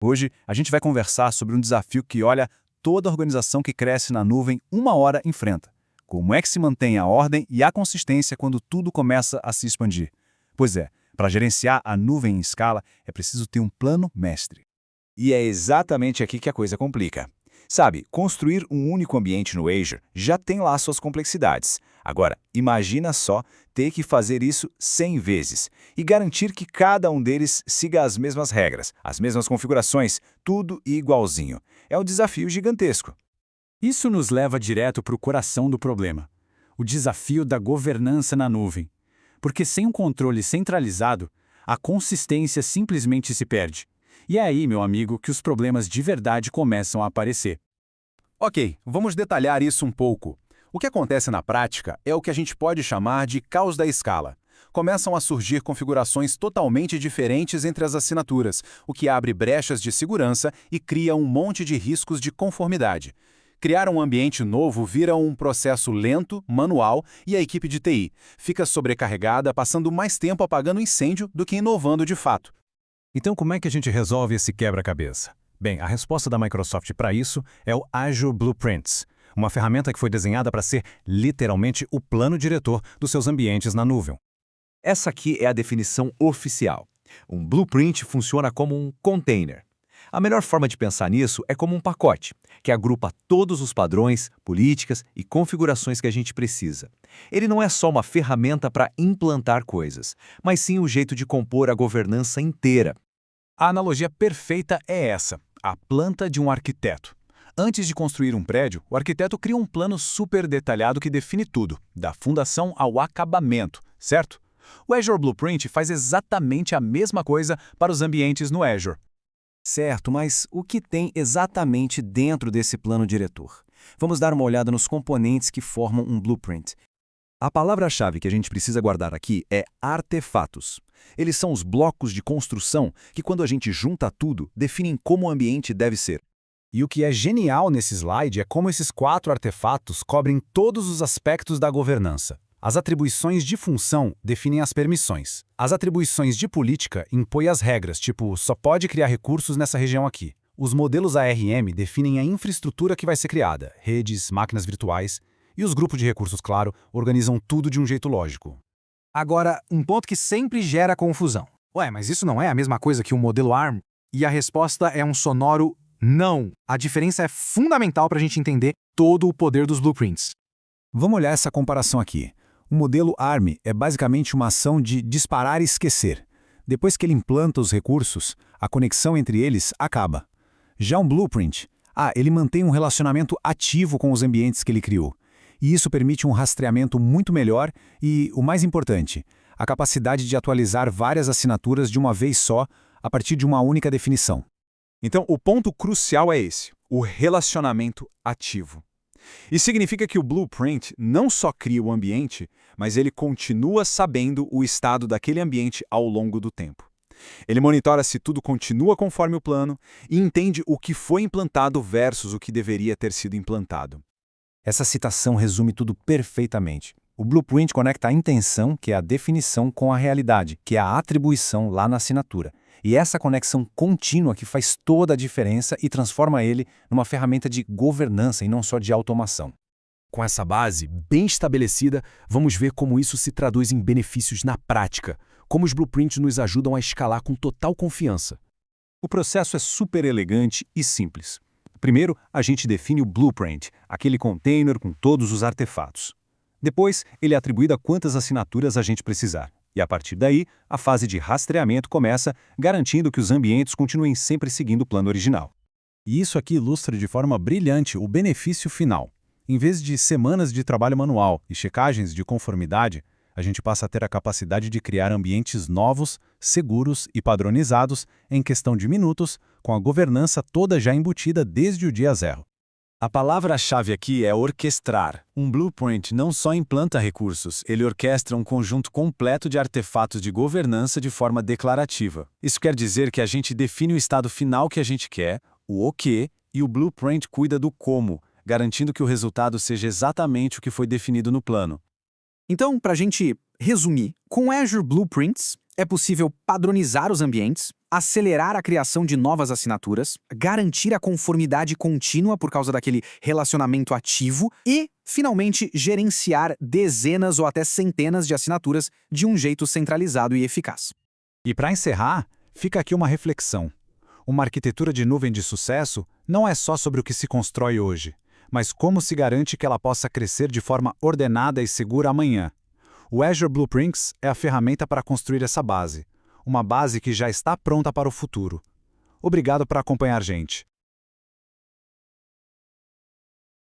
Hoje, a gente vai conversar sobre um desafio que, olha, toda organização que cresce na nuvem uma hora enfrenta. Como é que se mantém a ordem e a consistência quando tudo começa a se expandir? Pois é, para gerenciar a nuvem em escala, é preciso ter um plano mestre. E é exatamente aqui que a coisa complica. Sabe, construir um único ambiente no Azure já tem lá suas complexidades. Agora, imagina só ter que fazer isso 100 vezes e garantir que cada um deles siga as mesmas regras, as mesmas configurações, tudo igualzinho. É um desafio gigantesco. Isso nos leva direto para o coração do problema, o desafio da governança na nuvem. Porque sem um controle centralizado, a consistência simplesmente se perde. E é aí, meu amigo, que os problemas de verdade começam a aparecer. Ok, vamos detalhar isso um pouco. O que acontece na prática é o que a gente pode chamar de caos da escala. Começam a surgir configurações totalmente diferentes entre as assinaturas, o que abre brechas de segurança e cria um monte de riscos de conformidade. Criar um ambiente novo vira um processo lento, manual, e a equipe de TI fica sobrecarregada, passando mais tempo apagando incêndio do que inovando de fato. Então, como é que a gente resolve esse quebra-cabeça? Bem, a resposta da Microsoft para isso é o Azure Blueprints, uma ferramenta que foi desenhada para ser literalmente o plano diretor dos seus ambientes na nuvem. Essa aqui é a definição oficial. Um blueprint funciona como um container. A melhor forma de pensar nisso é como um pacote, que agrupa todos os padrões, políticas e configurações que a gente precisa. Ele não é só uma ferramenta para implantar coisas, mas sim o jeito de compor a governança inteira. A analogia perfeita é essa, a planta de um arquiteto. Antes de construir um prédio, o arquiteto cria um plano super detalhado que define tudo, da fundação ao acabamento, certo? O Azure Blueprint faz exatamente a mesma coisa para os ambientes no Azure. Certo, mas o que tem exatamente dentro desse plano diretor? Vamos dar uma olhada nos componentes que formam um blueprint. A palavra-chave que a gente precisa guardar aqui é artefatos. Eles são os blocos de construção que, quando a gente junta tudo, definem como o ambiente deve ser. E o que é genial nesse slide é como esses 4 artefatos cobrem todos os aspectos da governança. As atribuições de função definem as permissões. As atribuições de política impõem as regras, tipo, só pode criar recursos nessa região aqui. Os modelos ARM definem a infraestrutura que vai ser criada, redes, máquinas virtuais, e os grupos de recursos, claro, organizam tudo de um jeito lógico. Agora, um ponto que sempre gera confusão. Ué, mas isso não é a mesma coisa que um modelo ARM? E a resposta é um sonoro não. A diferença é fundamental para a gente entender todo o poder dos blueprints. Vamos olhar essa comparação aqui. O modelo ARM é basicamente uma ação de disparar e esquecer. Depois que ele implanta os recursos, a conexão entre eles acaba. Já um blueprint, ele mantém um relacionamento ativo com os ambientes que ele criou. E isso permite um rastreamento muito melhor e, o mais importante, a capacidade de atualizar várias assinaturas de uma vez só, a partir de uma única definição. Então, o ponto crucial é esse, o relacionamento ativo. Isso significa que o blueprint não só cria o ambiente, mas ele continua sabendo o estado daquele ambiente ao longo do tempo. Ele monitora se tudo continua conforme o plano e entende o que foi implantado versus o que deveria ter sido implantado. Essa citação resume tudo perfeitamente. O blueprint conecta a intenção, que é a definição, com a realidade, que é a atribuição lá na assinatura. E essa conexão contínua que faz toda a diferença e transforma ele numa ferramenta de governança e não só de automação. Com essa base bem estabelecida, vamos ver como isso se traduz em benefícios na prática, como os blueprints nos ajudam a escalar com total confiança. O processo é super elegante e simples. Primeiro, a gente define o blueprint, aquele container com todos os artefatos. Depois, ele é atribuído a quantas assinaturas a gente precisar. E a partir daí, a fase de rastreamento começa, garantindo que os ambientes continuem sempre seguindo o plano original. E isso aqui ilustra de forma brilhante o benefício final. Em vez de semanas de trabalho manual e checagens de conformidade, a gente passa a ter a capacidade de criar ambientes novos, seguros e padronizados em questão de minutos, com a governança toda já embutida desde o dia zero. A palavra-chave aqui é orquestrar. Um blueprint não só implanta recursos, ele orquestra um conjunto completo de artefatos de governança de forma declarativa. Isso quer dizer que a gente define o estado final que a gente quer, o que, e o blueprint cuida do como, garantindo que o resultado seja exatamente o que foi definido no plano. Então, para a gente resumir, com Azure Blueprints é possível padronizar os ambientes, acelerar a criação de novas assinaturas, garantir a conformidade contínua por causa daquele relacionamento ativo e, finalmente, gerenciar dezenas ou até centenas de assinaturas de um jeito centralizado e eficaz. E para encerrar, fica aqui uma reflexão. Uma arquitetura de nuvem de sucesso não é só sobre o que se constrói hoje, mas como se garante que ela possa crescer de forma ordenada e segura amanhã. O Azure Blueprints é a ferramenta para construir essa base, uma base que já está pronta para o futuro. Obrigado por acompanhar a gente.